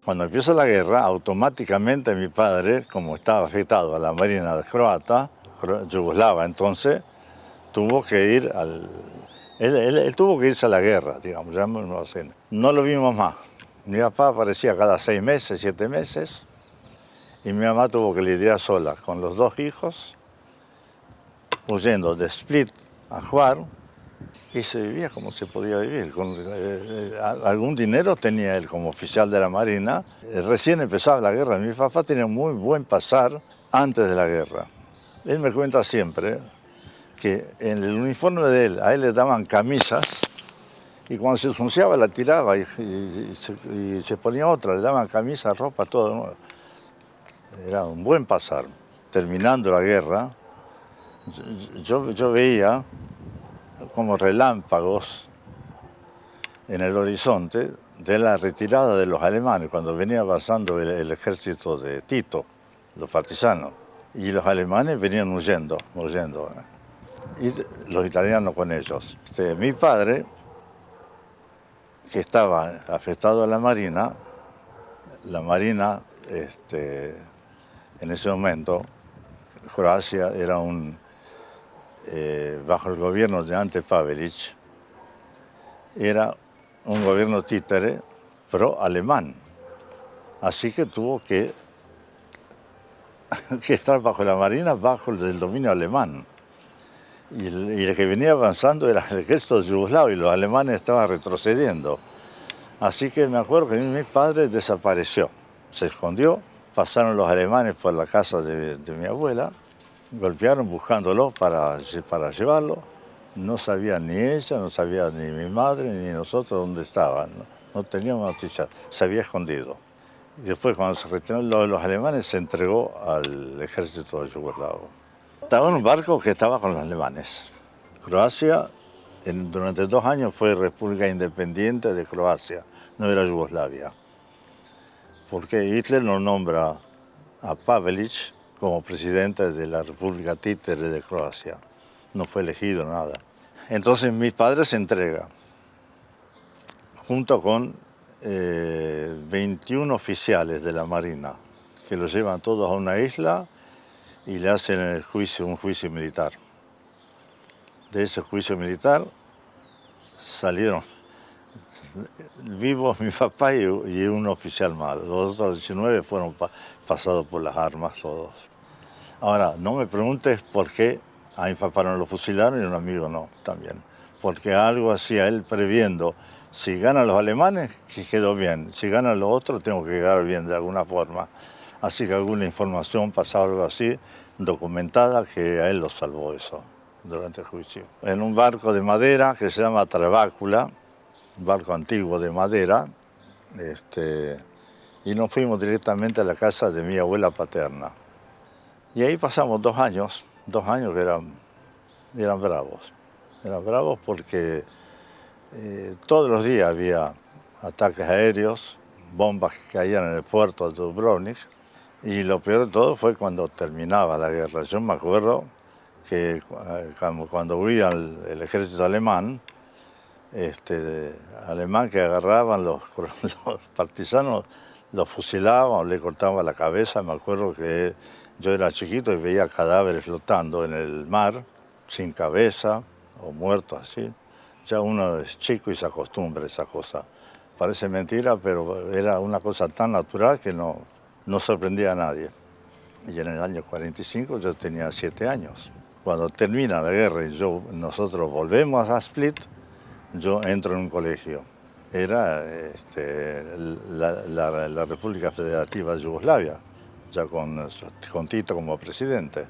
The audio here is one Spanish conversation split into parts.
Cuando empieza la guerra, automáticamente mi padre, como estaba afectado a la Marina croata, yugoslava entonces, tuvo que ir él tuvo que irse a la guerra, digamos, llamémoslo así. No lo vimos más. Mi papá aparecía cada 6 meses, 7 meses, y mi mamá tuvo que lidiar sola con los 2 hijos, huyendo de Split a Hvar, y se vivía como se podía vivir. Algún dinero tenía él como oficial de la Marina. Recién empezaba la guerra. Mi papá tenía un muy buen pasar antes de la guerra. Él me cuenta siempre que en el uniforme de él, a él le daban camisas, y cuando se ensuciaba la tiraba y se ponía otra, le daban camisa, ropa, todo, ¿no? Era un buen pasar. Terminando la guerra, yo veía como relámpagos en el horizonte de la retirada de los alemanes, cuando venía avanzando el ejército de Tito, los partisanos, y los alemanes venían huyendo, y los italianos con ellos. Mi padre, que estaba afectado a la Marina, en ese momento, Croacia era bajo el gobierno de Ante Pavelić, era un gobierno títere pro-alemán. Así que tuvo que estar bajo la Marina, bajo el dominio alemán. Y el que venía avanzando era el ejército yugoslavo y los alemanes estaban retrocediendo. Así que me acuerdo que mi padre desapareció, se escondió, pasaron los alemanes por la casa de mi abuela, golpearon buscándolo para llevarlo. No sabía ni ella, no sabía ni mi madre, ni nosotros dónde estaban. No teníamos noticias, se había escondido. Y después, cuando se retiraron los alemanes, se entregó al ejército yugoslavo. Estaba en un barco que estaba con los alemanes. Croacia, durante 2 años, fue República Independiente de Croacia, no era Yugoslavia. Porque Hitler no nombra a Pavelić como presidente de la República Títere de Croacia. No fue elegido nada. Entonces mi padre se entrega, junto con 21 oficiales de la Marina, que lo llevan todos a una isla y le hacen un juicio militar. De ese juicio militar salieron vivos mi papá y un oficial más. Los otros 19 fueron pasados por las armas todos. Ahora, no me preguntes por qué a mi papá no lo fusilaron y a un amigo no, también. Porque algo hacía él previendo, si ganan los alemanes, que quedó bien. Si ganan los otros, tengo que quedar bien de alguna forma. Así que alguna información pasaba algo así, documentada, que a él lo salvó eso durante el juicio. En un barco de madera que se llama Trabácula, un barco antiguo de madera, y nos fuimos directamente a la casa de mi abuela paterna. Y ahí pasamos 2 años que eran bravos. Eran bravos porque todos los días había ataques aéreos, bombas que caían en el puerto de Dubrovnik. Y lo peor de todo fue cuando terminaba la guerra. Yo me acuerdo que cuando huía el ejército alemán, que agarraban los partisanos, los fusilaban o le cortaban la cabeza. Me acuerdo que yo era chiquito y veía cadáveres flotando en el mar, sin cabeza o muertos así. Ya uno es chico y se acostumbra a esa cosa. Parece mentira, pero era una cosa tan natural que no sorprendía a nadie. Y en el año 45 yo tenía 7 años. Cuando termina la guerra y nosotros volvemos a Split, yo entro en un colegio. Era la República Federativa de Yugoslavia, ya con Tito como presidente.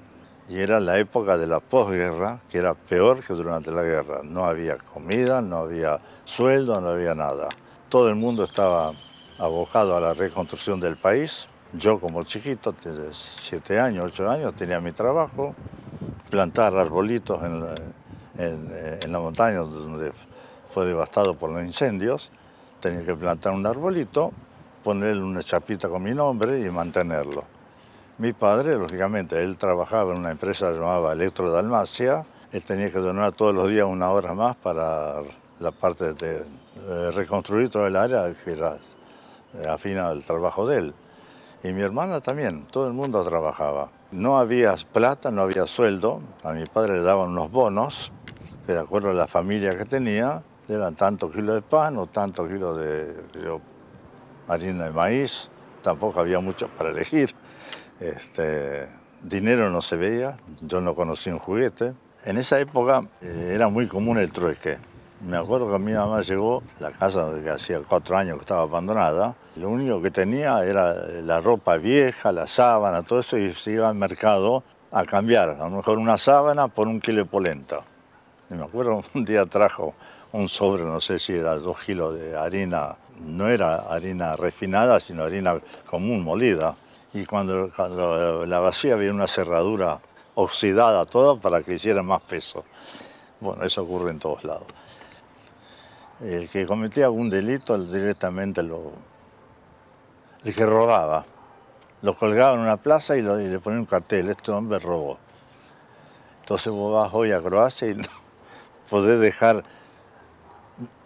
Y era la época de la posguerra, que era peor que durante la guerra. No había comida, no había sueldo, no había nada. Todo el mundo estaba abocado a la reconstrucción del país. Yo como chiquito, de 7 años, 8 años, tenía mi trabajo, plantar arbolitos en la montaña donde fue devastado por los incendios. Tenía que plantar un arbolito, ponerle una chapita con mi nombre y mantenerlo. Mi padre, lógicamente, él trabajaba en una empresa llamada Electro Dalmacia. Él tenía que donar todos los días 1 hora más para la parte de reconstruir todo el área, que era afín al trabajo de él. Y mi hermana también, todo el mundo trabajaba. No había plata, no había sueldo. A mi padre le daban unos bonos, que de acuerdo a la familia que tenía, eran tantos kilos de pan o tantos kilos de harina de maíz. Tampoco había mucho para elegir. Dinero no se veía, yo no conocí un juguete. En esa época era muy común el trueque. Me acuerdo que mi mamá llegó a la casa que hacía 4 años que estaba abandonada. Lo único que tenía era la ropa vieja, la sábana, todo eso, y se iba al mercado a cambiar. A lo mejor una sábana por 1 kilo de polenta. Y me acuerdo un día trajo un sobre, no sé si era 2 kilos de harina. No era harina refinada, sino harina común, molida. Y cuando la vacía había una cerradura oxidada toda para que hiciera más peso. Bueno, eso ocurre en todos lados. El que cometía algún delito directamente el que robaba, lo colgaba en una plaza y le ponía un cartel: este hombre robó. Entonces vos vas hoy a Croacia y no podés dejar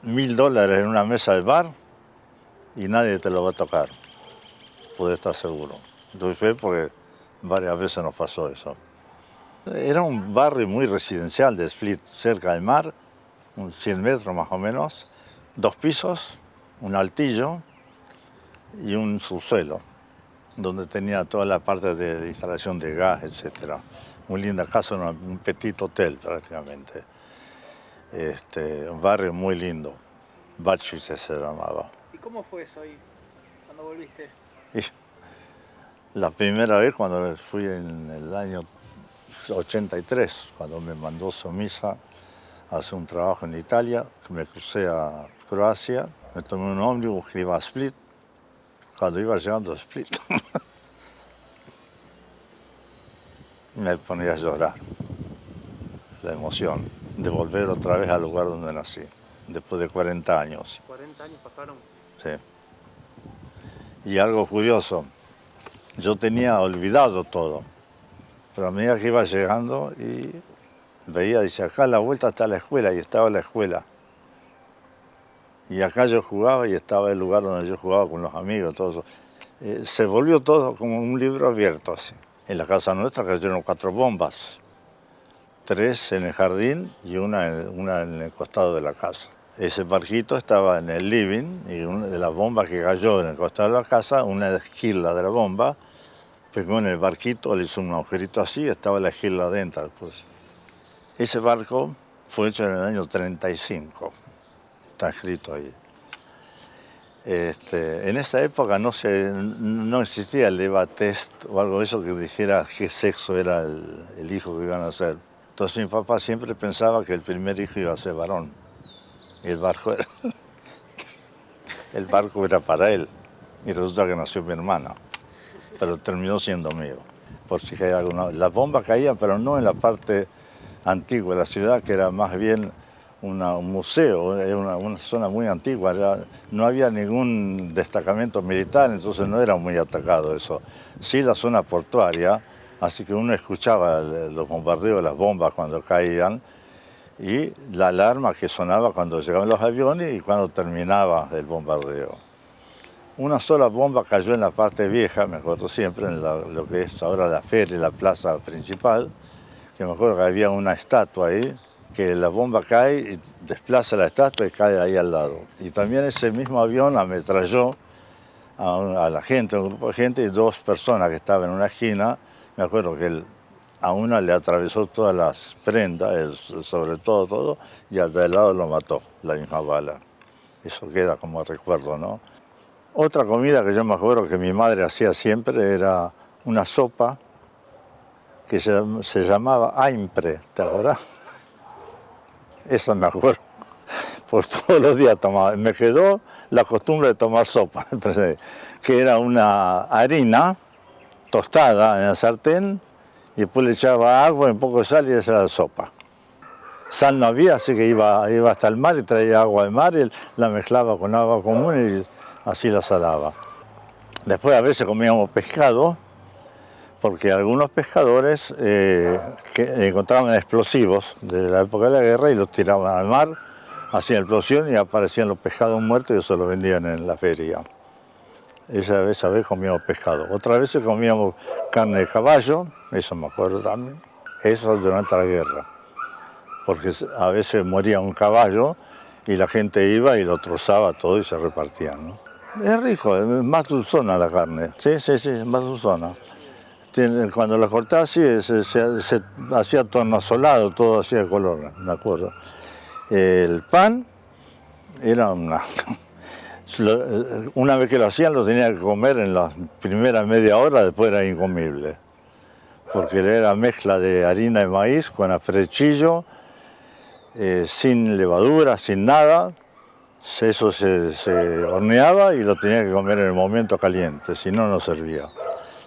$1000 en una mesa de bar y nadie te lo va a tocar, podés estar seguro. Doy fe porque varias veces nos pasó eso. Era un barrio muy residencial de Split, cerca del mar, unos 100 metros más o menos, 2 pisos, un altillo y un subsuelo, donde tenía toda la parte de instalación de gas, etc. Muy linda casa, un petit hotel prácticamente. Un barrio muy lindo, Bačvice se llamaba. ¿Y cómo fue eso ahí, cuando volviste? Y la primera vez cuando fui en el año 83, cuando me mandó Somisa a hacer un trabajo en Italia, me crucé a Croacia, me tomé un ómnibus que iba a Split. Cuando iba llegando a Split, me ponía a llorar, la emoción de volver otra vez al lugar donde nací, después de 40 años. 40 años pasaron. Sí. Y algo curioso, yo tenía olvidado todo, pero a medida que iba llegando y veía, dice, acá a la vuelta está la escuela, y estaba la escuela. Y acá yo jugaba y estaba el lugar donde yo jugaba con los amigos, todo eso. Se volvió todo como un libro abierto así. En la casa nuestra cayeron 4 bombas, 3 en el jardín y una en el costado de la casa. Ese barquito estaba en el living y una de las bombas que cayó en el costado de la casa, una esquila de la bomba, pegó en el barquito, le hizo un agujerito así, estaba la esquila adentro. Pues. Ese barco fue hecho en el año 35, está escrito ahí. En esa época no existía el EVA test o algo de eso que dijera qué sexo era el hijo que iban a hacer. Entonces mi papá siempre pensaba que el primer hijo iba a ser varón. Y el barco era para él. Y resulta que nació mi hermana. Pero terminó siendo mío. Por si hay alguna. Las bombas caían, pero no en la parte antigua de la ciudad, que era más bien un museo, era una zona muy antigua, no había ningún destacamento militar, entonces no era muy atacado eso. Sí la zona portuaria, así que uno escuchaba los bombardeos de las bombas cuando caían y la alarma que sonaba cuando llegaban los aviones y cuando terminaba el bombardeo. Una sola bomba cayó en la parte vieja, me acuerdo siempre, en lo que es ahora la feria, la plaza principal, que me acuerdo que había una estatua ahí, que la bomba cae y desplaza la estatua y cae ahí al lado. Y también ese mismo avión ametralló a la gente, un grupo de gente y 2 personas que estaban en una esquina. Me acuerdo que a una le atravesó todas las prendas, sobre todo, y al de al lado lo mató, la misma bala. Eso queda como recuerdo, ¿no? Otra comida que yo me acuerdo que mi madre hacía siempre era una sopa que se llamaba aimpre, ¿te acuerdas? Esa me acuerdo, pues todos los días tomaba. Me quedó la costumbre de tomar sopa, que era una harina tostada en el sartén y después le echaba agua, un poco de sal y esa era la sopa. Sal no había, así que iba hasta el mar y traía agua del mar y la mezclaba con agua común y así la salaba. Después a veces comíamos pescado, porque algunos pescadores que encontraban explosivos de la época de la guerra y los tiraban al mar, hacían explosión y aparecían los pescados muertos y eso los vendían en la feria. esa vez comíamos pescado. Otras veces comíamos carne de caballo, eso me acuerdo también. Eso durante la guerra, porque a veces moría un caballo y la gente iba y lo trozaba todo y se repartían, ¿no? Es rico, es más dulzona la carne, sí, es más dulzona. Cuando la cortás así, se hacía tornasolado, todo hacía color, me acuerdo. El pan era una vez que lo hacían lo tenía que comer en la primera media hora, después era incomible. Porque era mezcla de harina de maíz con afrechillo, sin levadura, sin nada. Eso se horneaba y lo tenía que comer en el momento caliente, si no, no servía.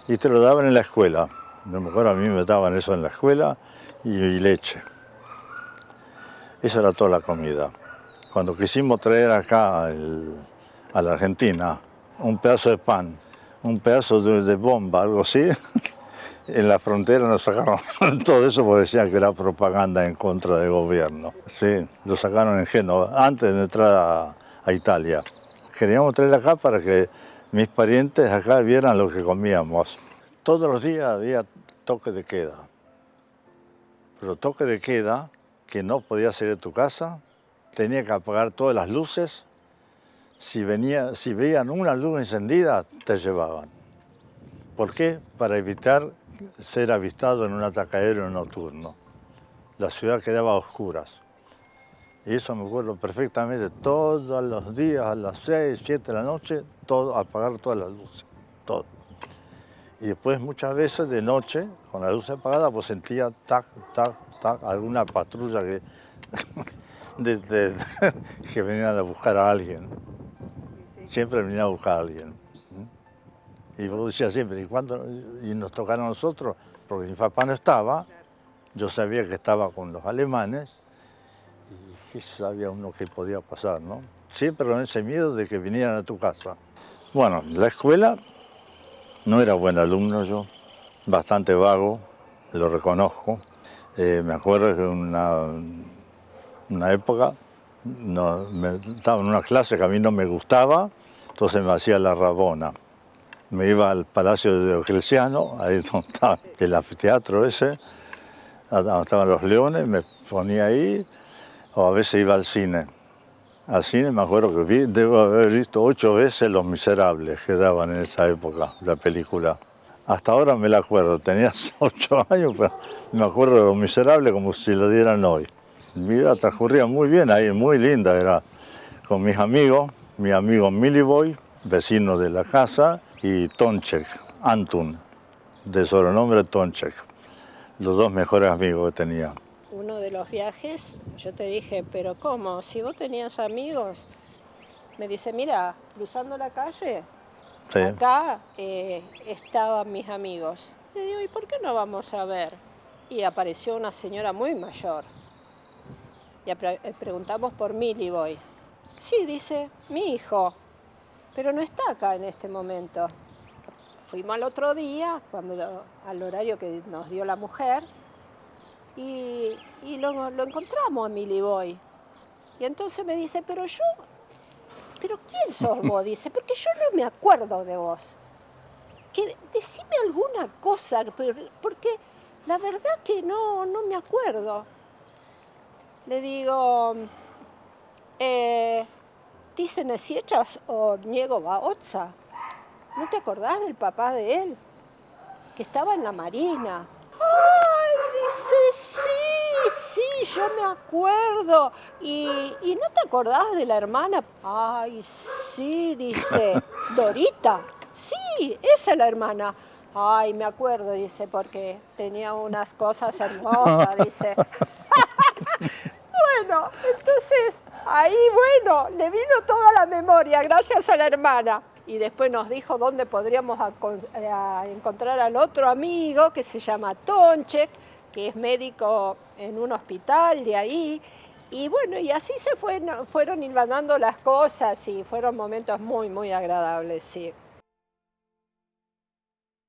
Y te lo daban en la escuela. No me acuerdo, a mí me daban eso en la escuela y leche. Esa era toda la comida. Cuando quisimos traer acá a la Argentina un pedazo de pan, un pedazo de bomba, algo así, en la frontera nos sacaron todo eso porque decían que era propaganda en contra del gobierno. Sí, lo sacaron en Génova, antes de entrar a Italia. Queríamos traer acá para que mis parientes acá vieran lo que comíamos. Todos los días había toque de queda. Pero toque de queda que no podías salir de tu casa, tenía que apagar todas las luces. Si veían una luz encendida, te llevaban. ¿Por qué? Para evitar ser avistado en un atacadero nocturno. La ciudad quedaba a oscuras. Y eso me acuerdo perfectamente, todos los días a las 6, 7 de la noche, apagar todas las luces, todo. Y después muchas veces de noche, con la luz apagada, pues sentía tac, tac, tac, alguna patrulla que venían a buscar a alguien. Siempre venían a buscar a alguien. Y vos decías siempre, y nos tocaron a nosotros, porque mi papá no estaba, yo sabía que estaba con los alemanes, y que sabía uno que podía pasar, ¿no? Siempre con ese miedo de que vinieran a tu casa. Bueno, la escuela no era buen alumno yo, bastante vago, lo reconozco. Me acuerdo que una época estaba en una clase que a mí no me gustaba, entonces me hacía la rabona. Me iba al Palacio de Diocleciano, ahí donde estaba el anfiteatro ese, donde estaban los leones, me ponía ahí, o a veces iba al cine. Al cine me acuerdo que debo haber visto 8 veces Los Miserables que daban en esa época, la película. Hasta ahora me la acuerdo, tenía 8 años, pero me acuerdo de Los Miserables como si lo dieran hoy. Mi vida transcurría muy bien ahí, muy linda, era con mis amigos, mi amigo Milivoy, vecino de la casa, y Tonchek, Antun, de sobrenombre Tonchek, los dos mejores amigos que tenía. Uno de los viajes, yo te dije, pero ¿cómo? Si vos tenías amigos, me dice, mira, cruzando la calle, Sí. acá estaban mis amigos. Le digo, ¿y por qué no vamos a ver? Y apareció una señora muy mayor. Y preguntamos por Milivoy. Sí, dice, mi hijo, pero no está acá en este momento. Fuimos al otro día, al horario que nos dio la mujer, y lo encontramos a Milivoy. Y entonces me dice, pero ¿quién sos vos? Dice, porque yo no me acuerdo de vos. Decime alguna cosa, porque la verdad que no me acuerdo. Le digo, dice Nesiechas o Niego Baotza. ¿No te acordás del papá de él? Que estaba en la Marina. ¡Ay! Dice, sí, yo me acuerdo. ¿Y no te acordás de la hermana? Ay, sí, dice, Dorita. Sí, esa es la hermana. Ay, me acuerdo, dice, porque tenía unas cosas hermosas, dice. Bueno, entonces, ahí, bueno, le vino toda la memoria gracias a la hermana. Y después nos dijo dónde podríamos encontrar al otro amigo que se llama Tonchek, que es médico en un hospital de ahí. Y bueno, y así fueron hilvanando las cosas y fueron momentos muy, muy agradables, sí.